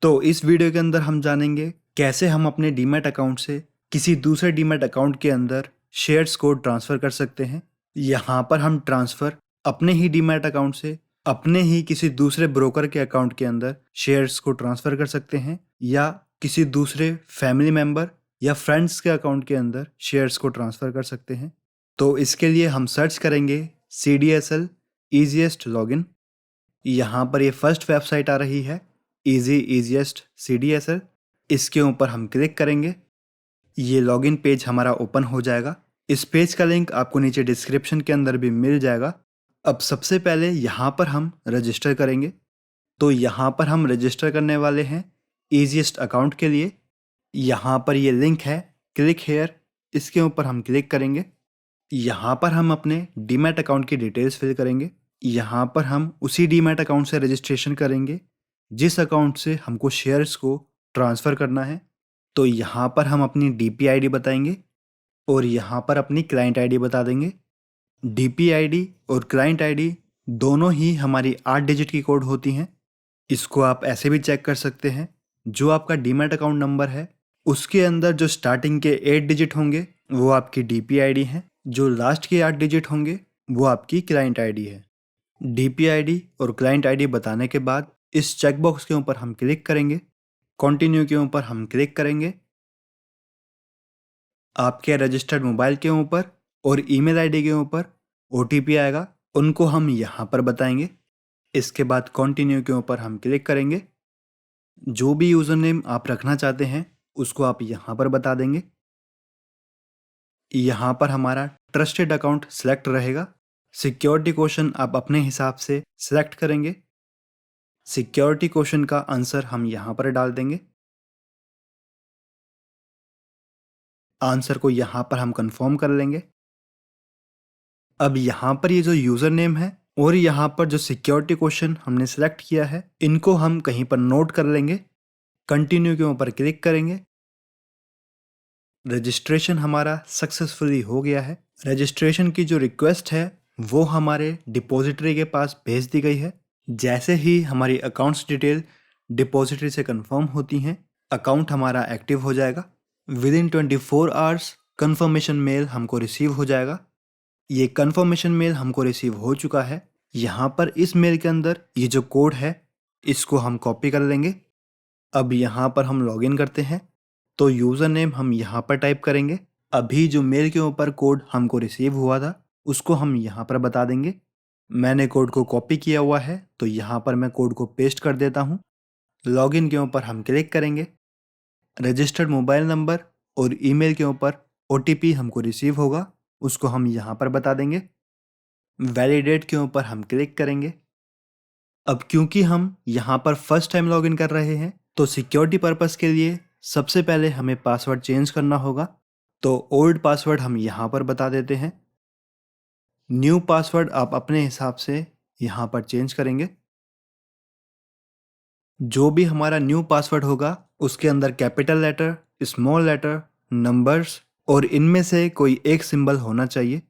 तो इस वीडियो के अंदर हम जानेंगे कैसे हम अपने डीमैट अकाउंट से किसी दूसरे डीमैट अकाउंट के अंदर शेयर्स को ट्रांसफ़र कर सकते हैं। यहाँ पर हम ट्रांसफ़र अपने ही डीमैट अकाउंट से अपने ही किसी दूसरे ब्रोकर के अकाउंट के अंदर शेयर्स को ट्रांसफ़र कर सकते हैं या किसी दूसरे फैमिली मेम्बर या फ्रेंड्स के अकाउंट के अंदर शेयर्स को ट्रांसफ़र कर सकते हैं। तो इसके लिए हम सर्च करेंगे CDSL ईजीएस्ट लॉगिन। यहाँ पर ये फर्स्ट वेबसाइट आ रही है ईजीएस्ट CDSL। इसके ऊपर हम क्लिक करेंगे, ये लॉगिन पेज हमारा ओपन हो जाएगा। इस पेज का लिंक आपको नीचे डिस्क्रिप्शन के अंदर भी मिल जाएगा। अब सबसे पहले यहाँ पर हम रजिस्टर करेंगे। तो यहाँ पर हम रजिस्टर करने वाले हैं ईजीएस्ट अकाउंट के लिए। यहाँ पर ये लिंक है क्लिक हेयर, इसके ऊपर हम क्लिक करेंगे। यहाँ पर हम अपने डीमैट अकाउंट की डिटेल्स फिल करेंगे। यहाँ पर हम उसी डीमैट अकाउंट से रजिस्ट्रेशन करेंगे जिस अकाउंट से हमको शेयर्स को ट्रांसफ़र करना है। तो यहाँ पर हम अपनी DP ID बताएंगे और यहाँ पर अपनी क्लाइंट ID बता देंगे। DP ID और क्लाइंट ID दोनों ही हमारी 8 डिजिट की कोड होती हैं। इसको आप ऐसे भी चेक कर सकते हैं, जो आपका डीमैट अकाउंट नंबर है उसके अंदर जो स्टार्टिंग के 8 डिजिट होंगे वो आपकी DP ID है, जो लास्ट के 8 डिजिट होंगे वो आपकी क्लाइंट ID है। DP ID और क्लाइंट ID बताने के बाद इस चेकबॉक्स के ऊपर हम क्लिक करेंगे, कंटिन्यू के ऊपर हम क्लिक करेंगे। आपके रजिस्टर्ड मोबाइल के ऊपर और ईमेल आईडी के ऊपर OTP आएगा, उनको हम यहाँ पर बताएंगे। इसके बाद कंटिन्यू के ऊपर हम क्लिक करेंगे। जो भी यूज़र नेम आप रखना चाहते हैं उसको आप यहाँ पर बता देंगे। यहाँ पर हमारा ट्रस्टेड अकाउंट सेलेक्ट रहेगा। सिक्योरिटी क्वेश्चन आप अपने हिसाब से सिलेक्ट करेंगे। सिक्योरिटी क्वेश्चन का आंसर हम यहाँ पर डाल देंगे। आंसर को यहाँ पर हम कंफर्म कर लेंगे। अब यहाँ पर ये जो यूज़र नेम है और यहाँ पर जो सिक्योरिटी क्वेश्चन हमने सेलेक्ट किया है, इनको हम कहीं पर नोट कर लेंगे। कंटिन्यू के ऊपर क्लिक करेंगे। रजिस्ट्रेशन हमारा सक्सेसफुली हो गया है। रजिस्ट्रेशन की जो रिक्वेस्ट है वो हमारे डिपॉजिटरी के पास भेज दी गई है। जैसे ही हमारी अकाउंट्स डिटेल डिपॉजिटरी से कंफर्म होती हैं, अकाउंट हमारा एक्टिव हो जाएगा। विदिन 24 आवर्स कंफर्मेशन मेल हमको रिसीव हो जाएगा। ये कंफर्मेशन मेल हमको रिसीव हो चुका है। यहाँ पर इस मेल के अंदर ये जो कोड है इसको हम कॉपी कर लेंगे। अब यहाँ पर हम लॉगिन करते हैं, तो यूज़र नेम हम यहाँ पर टाइप करेंगे। अभी जो मेल के ऊपर कोड हमको रिसीव हुआ था उसको हम यहाँ पर बता देंगे। मैंने कोड को कॉपी किया हुआ है तो यहाँ पर मैं कोड को पेस्ट कर देता हूँ। लॉगिन के ऊपर हम क्लिक करेंगे। रजिस्टर्ड मोबाइल नंबर और ईमेल के ऊपर OTP हमको रिसीव होगा, उसको हम यहाँ पर बता देंगे। वैलिडेट के ऊपर हम क्लिक करेंगे। अब क्योंकि हम यहाँ पर फर्स्ट टाइम लॉगिन कर रहे हैं तो सिक्योरिटी पर्पस के लिए सबसे पहले हमें पासवर्ड चेंज करना होगा। तो ओल्ड पासवर्ड हम यहाँ पर बता देते हैं। न्यू पासवर्ड आप अपने हिसाब से यहाँ पर चेंज करेंगे। जो भी हमारा न्यू पासवर्ड होगा उसके अंदर capital letter, small letter, numbers और इनमें से कोई एक सिंबल होना चाहिए।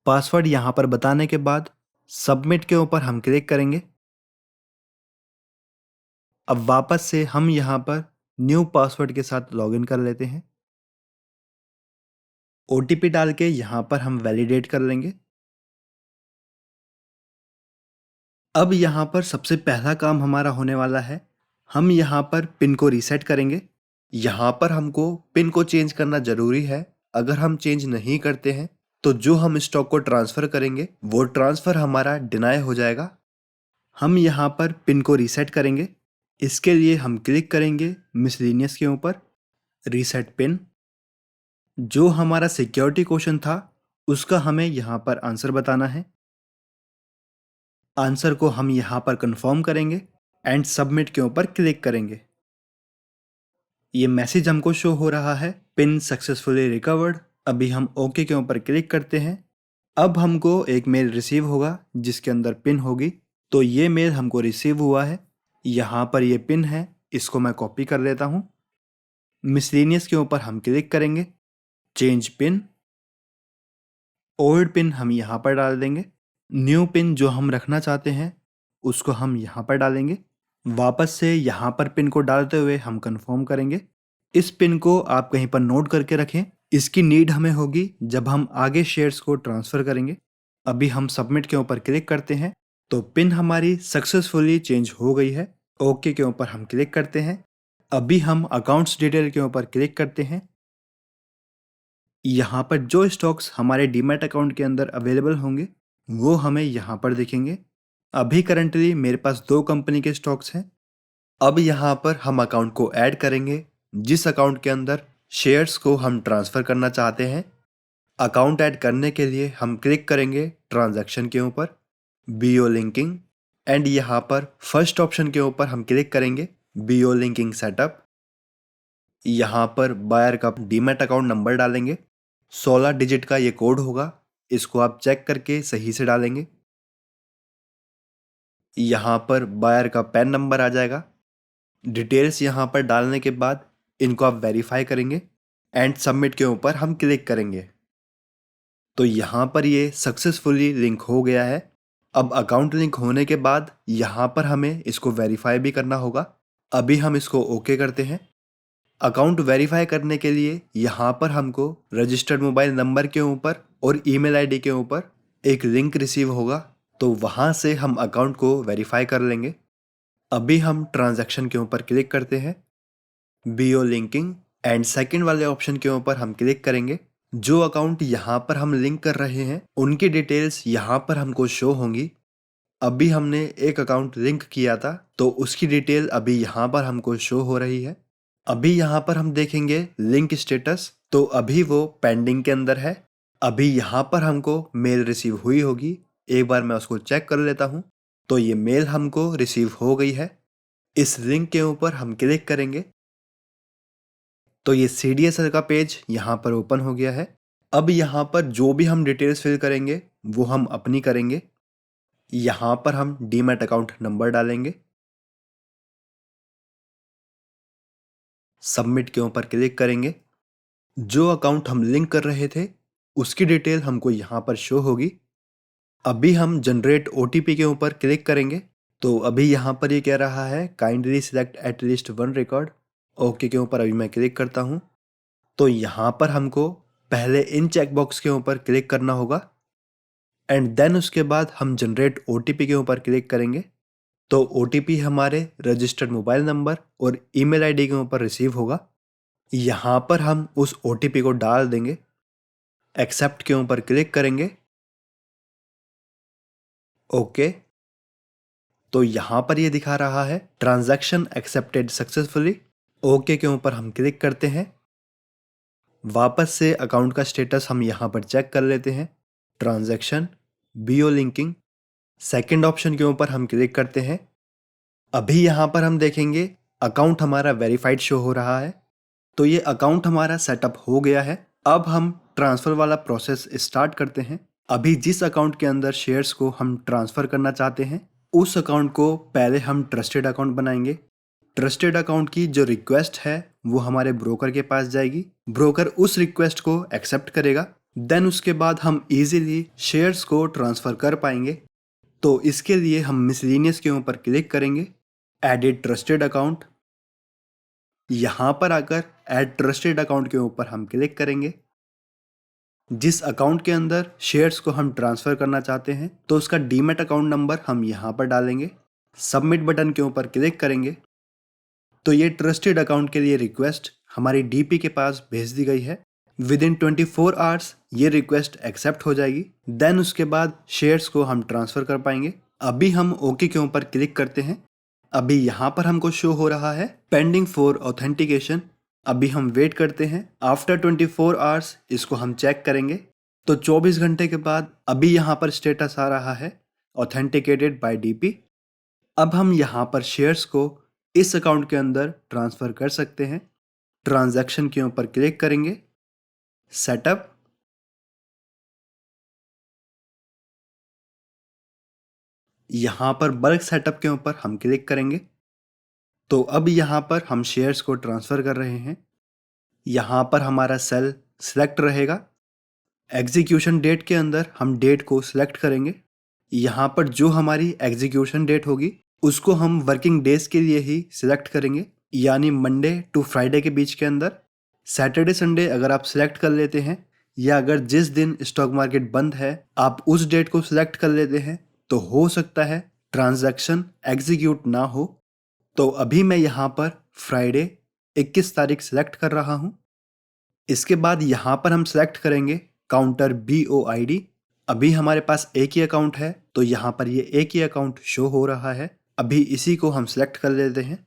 पासवर्ड यहाँ पर बताने के बाद सबमिट के ऊपर हम क्लिक करेंगे। अब वापस से हम यहाँ पर न्यू पासवर्ड के साथ लॉगिन कर लेते हैं। OTP डाल के यहाँ पर हम वैलिडेट कर लेंगे। अब यहाँ पर सबसे पहला काम हमारा होने वाला है, हम यहाँ पर पिन को रीसेट करेंगे। यहाँ पर हमको पिन को चेंज करना ज़रूरी है। अगर हम चेंज नहीं करते हैं तो जो हम स्टॉक को ट्रांसफ़र करेंगे वो ट्रांसफ़र हमारा डिनाई हो जाएगा। हम यहाँ पर पिन को रीसेट करेंगे। इसके लिए हम क्लिक करेंगे मिसलेनियस के ऊपर, रीसेट पिन। जो हमारा सिक्योरिटी क्वेश्चन था उसका हमें यहाँ पर आंसर बताना है। आंसर को हम यहाँ पर कंफर्म करेंगे एंड सबमिट के ऊपर क्लिक करेंगे। ये मैसेज हमको शो हो रहा है, पिन सक्सेसफुली रिकवर्ड। अभी हम ओके के ऊपर क्लिक करते हैं। अब हमको एक मेल रिसीव होगा जिसके अंदर पिन होगी। तो ये मेल हमको रिसीव हुआ है। यहाँ पर ये पिन है, इसको मैं कॉपी कर लेता हूँ। मिसलेनियस के ऊपर हम क्लिक करेंगे, चेंज पिन। ओल्ड पिन हम यहाँ पर डाल देंगे। न्यू पिन जो हम रखना चाहते हैं उसको हम यहाँ पर डालेंगे। वापस से यहाँ पर पिन को डालते हुए हम कंफर्म करेंगे। इस पिन को आप कहीं पर नोट करके रखें, इसकी नीड हमें होगी जब हम आगे शेयर्स को ट्रांसफ़र करेंगे। अभी हम सबमिट के ऊपर क्लिक करते हैं तो पिन हमारी सक्सेसफुली चेंज हो गई है। ओके के ऊपर हम क्लिक करते हैं। अभी हम अकाउंट्स डिटेल के ऊपर क्लिक करते हैं। यहाँ पर जो स्टॉक्स हमारे डीमैट अकाउंट के अंदर अवेलेबल होंगे वो हमें यहाँ पर दिखेंगे। अभी करंटली मेरे पास 2 कंपनी के स्टॉक्स हैं। अब यहाँ पर हम अकाउंट को ऐड करेंगे जिस अकाउंट के अंदर शेयर्स को हम ट्रांसफ़र करना चाहते हैं। अकाउंट ऐड करने के लिए हम क्लिक करेंगे ट्रांजैक्शन के ऊपर, बीओ लिंकिंग, एंड यहाँ पर फर्स्ट ऑप्शन के ऊपर हम क्लिक करेंगे बीओ लिंकिंग सेटअप। यहाँ पर बायर का डीमैट अकाउंट नंबर डालेंगे, 16 डिजिट का ये कोड होगा, इसको आप चेक करके सही से डालेंगे। यहाँ पर बायर का पैन नंबर आ जाएगा। डिटेल्स यहाँ पर डालने के बाद इनको आप वेरीफाई करेंगे एंड सबमिट के ऊपर हम क्लिक करेंगे। तो यहाँ पर ये सक्सेसफुली लिंक हो गया है। अब अकाउंट लिंक होने के बाद यहाँ पर हमें इसको वेरीफाई भी करना होगा। अभी हम इसको ओके करते हैं। अकाउंट वेरीफाई करने के लिए यहाँ पर हमको रजिस्टर्ड मोबाइल नंबर के ऊपर और ईमेल आईडी के ऊपर एक लिंक रिसीव होगा, तो वहाँ से हम अकाउंट को वेरीफाई कर लेंगे। अभी हम ट्रांजैक्शन के ऊपर क्लिक करते हैं, बीओ लिंकिंग, एंड सेकंड वाले ऑप्शन के ऊपर हम क्लिक करेंगे। जो अकाउंट यहाँ पर हम लिंक कर रहे हैं उनकी डिटेल्स यहाँ पर हमको शो होंगी। अभी हमने एक अकाउंट लिंक किया था तो उसकी डिटेल अभी यहाँ पर हमको शो हो रही है। अभी यहाँ पर हम देखेंगे लिंक स्टेटस, तो अभी वो पेंडिंग के अंदर है। अभी यहाँ पर हमको मेल रिसीव हुई होगी, एक बार मैं उसको चेक कर लेता हूँ। तो ये मेल हमको रिसीव हो गई है। इस लिंक के ऊपर हम क्लिक करेंगे तो ये CDSL का पेज यहाँ पर ओपन हो गया है। अब यहाँ पर जो भी हम डिटेल्स फिल करेंगे वो हम अपनी करेंगे। यहाँ पर हम डीमैट अकाउंट नंबर डालेंगे, सबमिट के ऊपर क्लिक करेंगे। जो अकाउंट हम लिंक कर रहे थे उसकी डिटेल हमको यहाँ पर शो होगी। अभी हम जनरेट OTP के ऊपर क्लिक करेंगे तो अभी यहाँ पर ये कह रहा है kindly select at least 1 record. Okay के ऊपर अभी मैं क्लिक करता हूँ। तो यहाँ पर हमको पहले इन चेकबॉक्स के ऊपर क्लिक करना होगा एंड देन उसके बाद हम जनरेट OTP के ऊपर क्लिक करेंगे तो OTP हमारे रजिस्टर्ड मोबाइल नंबर और ईमेल आईडी के ऊपर रिसीव होगा। यहाँ पर हम उस OTP को डाल देंगे, एक्सेप्ट के ऊपर क्लिक करेंगे, ओके। तो यहाँ पर ये दिखा रहा है ट्रांजैक्शन एक्सेप्टेड सक्सेसफुली। ओके के ऊपर हम क्लिक करते हैं। वापस से अकाउंट का स्टेटस हम यहाँ पर चेक कर लेते हैं, ट्रांजैक्शन, बीओ लिंकिंग, सेकंड ऑप्शन के ऊपर हम क्लिक करते हैं। अभी यहाँ पर हम देखेंगे अकाउंट हमारा वेरीफाइड शो हो रहा है। तो ये अकाउंट हमारा सेटअप हो गया है। अब हम ट्रांसफ़र वाला प्रोसेस स्टार्ट करते हैं। अभी जिस अकाउंट के अंदर शेयर्स को हम ट्रांसफ़र करना चाहते हैं उस अकाउंट को पहले हम ट्रस्टेड अकाउंट बनाएंगे। ट्रस्टेड अकाउंट की जो रिक्वेस्ट है वो हमारे ब्रोकर के पास जाएगी। ब्रोकर उस रिक्वेस्ट को एक्सेप्ट करेगा। देन उसके बाद हम इजीली शेयर्स को ट्रांसफ़र कर पाएंगे। तो इसके लिए हम मिसलेनियस के ऊपर क्लिक करेंगे, एडिट ट्रस्टेड अकाउंट। यहाँ पर आकर ऐड ट्रस्टेड अकाउंट के ऊपर हम क्लिक करेंगे। जिस अकाउंट के अंदर शेयर्स को हम ट्रांसफ़र करना चाहते हैं तो उसका डीमैट अकाउंट नंबर हम यहाँ पर डालेंगे, सबमिट बटन के ऊपर क्लिक करेंगे। तो ये ट्रस्टेड अकाउंट के लिए रिक्वेस्ट हमारी DP के पास भेज दी गई है। विद इन 24 आवर्स ये रिक्वेस्ट एक्सेप्ट हो जाएगी। देन उसके बाद शेयर्स को हम ट्रांसफ़र कर पाएंगे। अभी हम ओके के ऊपर क्लिक करते हैं। अभी यहाँ पर हमको शो हो रहा है पेंडिंग फॉर ऑथेंटिकेशन। अभी हम वेट करते हैं। आफ्टर 24 आवर्स इसको हम चेक करेंगे तो 24 घंटे के बाद अभी यहाँ पर स्टेटस आ रहा है ऑथेंटिकेटेड बाय DP। अब हम यहाँ पर शेयर्स को इस अकाउंट के अंदर ट्रांसफ़र कर सकते हैं। ट्रांजैक्शन के ऊपर क्लिक करेंगे, सेटअप, यहाँ पर बल्क सेटअप के ऊपर हम क्लिक करेंगे। तो अब यहाँ पर हम शेयर्स को ट्रांसफ़र कर रहे हैं। यहाँ पर हमारा सेल सिलेक्ट रहेगा। एग्जीक्यूशन डेट के अंदर हम डेट को सिलेक्ट करेंगे। यहाँ पर जो हमारी एग्जीक्यूशन डेट होगी उसको हम वर्किंग डेज के लिए ही सिलेक्ट करेंगे, यानी मंडे टू फ्राइडे के बीच के अंदर। सैटरडे संडे अगर आप सिलेक्ट कर लेते हैं, या अगर जिस दिन स्टॉक मार्केट बंद है आप उस डेट को सिलेक्ट कर लेते हैं, तो हो सकता है ट्रांजैक्शन एग्जीक्यूट ना हो। तो अभी मैं यहाँ पर फ्राइडे 21 तारीख सिलेक्ट कर रहा हूँ। इसके बाद यहाँ पर हम सिलेक्ट करेंगे काउंटर BOID। अभी हमारे पास एक ही अकाउंट है, तो यहाँ पर ये एक ही अकाउंट शो हो रहा है। अभी इसी को हम सिलेक्ट कर लेते हैं।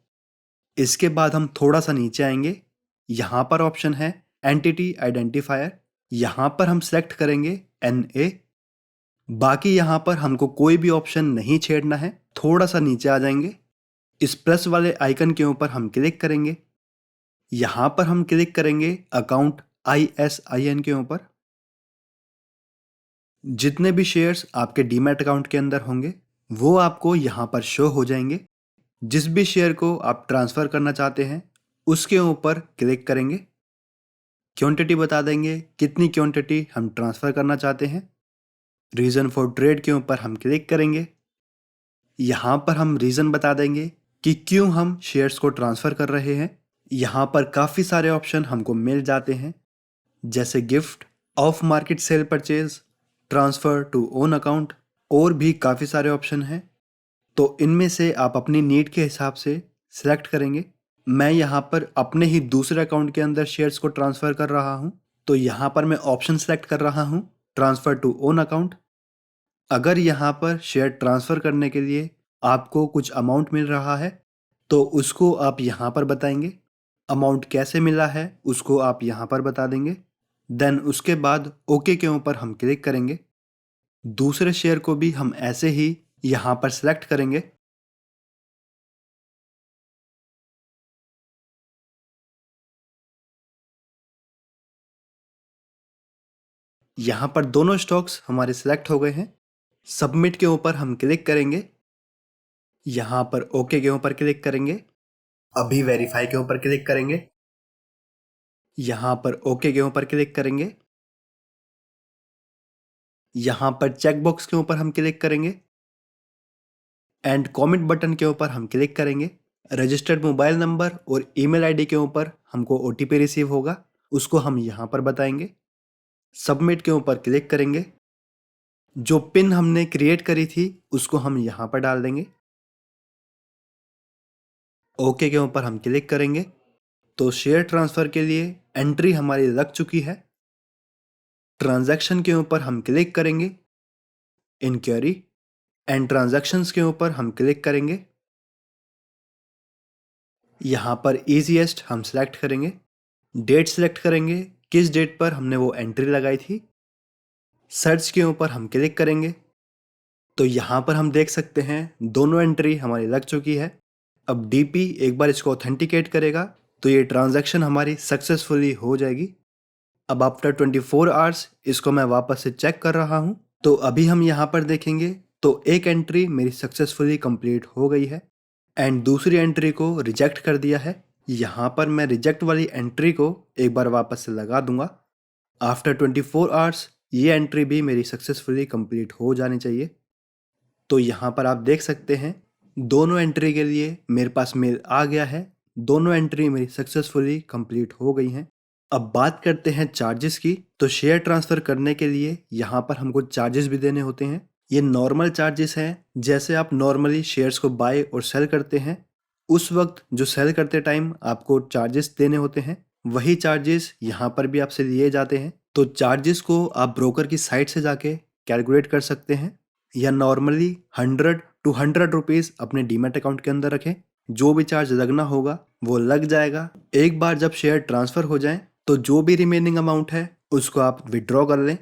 इसके बाद हम थोड़ा सा नीचे आएंगे, यहाँ पर ऑप्शन है एंटिटी आइडेंटिफायर। यहाँ पर हम सिलेक्ट करेंगे NA। बाकी यहाँ पर हमको कोई भी ऑप्शन नहीं छेड़ना है। थोड़ा सा नीचे आ जाएंगे, इस प्लस वाले आइकन के ऊपर हम क्लिक करेंगे। यहाँ पर हम क्लिक करेंगे अकाउंट ISIN के ऊपर। जितने भी शेयर्स आपके डीमैट अकाउंट के अंदर होंगे वो आपको यहाँ पर शो हो जाएंगे। जिस भी शेयर को आप ट्रांसफ़र करना चाहते हैं उसके ऊपर क्लिक करेंगे। क्वांटिटी बता देंगे कितनी क्वांटिटी हम ट्रांसफ़र करना चाहते हैं। रीज़न फॉर ट्रेड के ऊपर हम क्लिक करेंगे। यहाँ पर हम रीज़न बता देंगे कि क्यों हम शेयर्स को ट्रांसफ़र कर रहे हैं। यहाँ पर काफ़ी सारे ऑप्शन हमको मिल जाते हैं, जैसे gift, off market sale purchase, transfer to own account, और भी काफ़ी सारे ऑप्शन हैं। तो इनमें से आप अपनी नीड के हिसाब से सिलेक्ट करेंगे। मैं यहाँ पर अपने ही दूसरे अकाउंट के अंदर शेयर्स को ट्रांसफ़र कर रहा हूँ, तो यहाँ पर मैं ऑप्शन सेलेक्ट कर रहा हूँ ट्रांसफ़र टू ओन अकाउंट। अगर यहाँ पर शेयर ट्रांसफ़र करने के लिए आपको कुछ अमाउंट मिल रहा है तो उसको आप यहाँ पर बताएंगे। अमाउंट कैसे मिला है उसको आप यहाँ पर बता देंगे। देन उसके बाद ओके के ऊपर हम क्लिक करेंगे। दूसरे शेयर को भी हम ऐसे ही यहाँ पर सिलेक्ट करेंगे। यहाँ पर दोनों स्टॉक्स हमारे सिलेक्ट हो गए हैं। सबमिट के ऊपर हम क्लिक करेंगे। यहाँ पर ओके के ऊपर क्लिक करेंगे। अभी वेरीफाई के ऊपर क्लिक करेंगे। यहाँ पर ओके के ऊपर क्लिक करेंगे। यहाँ पर चेकबॉक्स के ऊपर हम क्लिक करेंगे एंड कमेंट बटन के ऊपर हम क्लिक करेंगे। रजिस्टर्ड मोबाइल नंबर और ईमेल आईडी के ऊपर हमको OTP रिसीव होगा, उसको हम यहाँ पर बताएंगे। सबमिट के ऊपर क्लिक करेंगे। जो पिन हमने क्रिएट करी थी उसको हम यहाँ पर डाल देंगे। ओके के ऊपर हम क्लिक करेंगे। तो शेयर ट्रांसफ़र के लिए एंट्री हमारी लग चुकी है। ट्रांजैक्शन के ऊपर हम क्लिक करेंगे, इंक्वायरी एंड ट्रांजैक्शंस के ऊपर हम क्लिक करेंगे। यहाँ पर ईजीएस्ट हम सेलेक्ट करेंगे। डेट सेलेक्ट करेंगे, किस डेट पर हमने वो एंट्री लगाई थी। सर्च के ऊपर हम क्लिक करेंगे। तो यहाँ पर हम देख सकते हैं दोनों एंट्री हमारी लग चुकी है। अब DP एक बार इसको ऑथेंटिकेट करेगा तो ये ट्रांजैक्शन हमारी सक्सेसफुली हो जाएगी। अब आफ्टर 24 आवर्स इसको मैं वापस से चेक कर रहा हूँ, तो अभी हम यहाँ पर देखेंगे तो एक एंट्री मेरी सक्सेसफुली कंप्लीट हो गई है एंड दूसरी एंट्री को रिजेक्ट कर दिया है। यहाँ पर मैं रिजेक्ट वाली एंट्री को एक बार वापस से लगा दूंगा। आफ्टर 24 आवर्स ये एंट्री भी मेरी सक्सेसफुली कंप्लीट हो जानी चाहिए। तो यहाँ पर आप देख सकते हैं दोनों एंट्री के लिए मेरे पास मेल आ गया है। दोनों एंट्री मेरी सक्सेसफुली कंप्लीट हो गई हैं। अब बात करते हैं चार्जेस की। तो शेयर ट्रांसफ़र करने के लिए यहाँ पर हमको चार्जेस भी देने होते हैं। ये नॉर्मल चार्जेस हैं, जैसे आप नॉर्मली शेयर्स को बाय और सेल करते हैं उस वक्त जो सेल करते टाइम आपको चार्जेस देने होते हैं, वही चार्जेस यहाँ पर भी आपसे लिए जाते हैं। तो चार्जेस को आप ब्रोकर की साइट से जाके कैलकुलेट कर सकते हैं, या नॉर्मली 100 to 100 रुपीज़ अपने डीमैट अकाउंट के अंदर रखें। जो भी चार्ज लगना होगा वो लग जाएगा। एक बार जब शेयर ट्रांसफ़र हो जाए तो जो भी रिमेनिंग अमाउंट है उसको आप विड्रॉ कर लें।